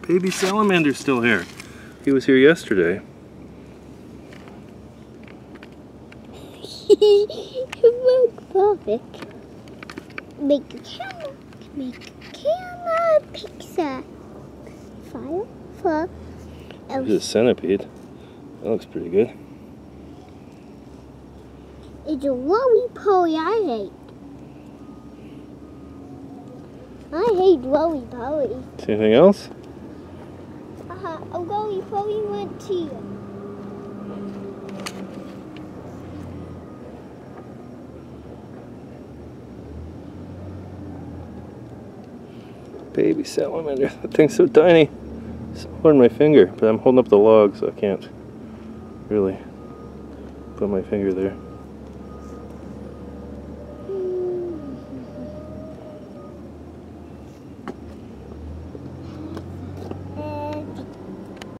Baby Salamander's still here. He was here yesterday. Perfect. Make a camera picture file for This is a centipede. That looks pretty good. It's a roly-poly I hate. I hate roly-poly. Anything else? A roly-poly went here. Baby salamander. That thing's so tiny. It's smaller than my finger, but I'm holding up the log so I can't really put my finger there.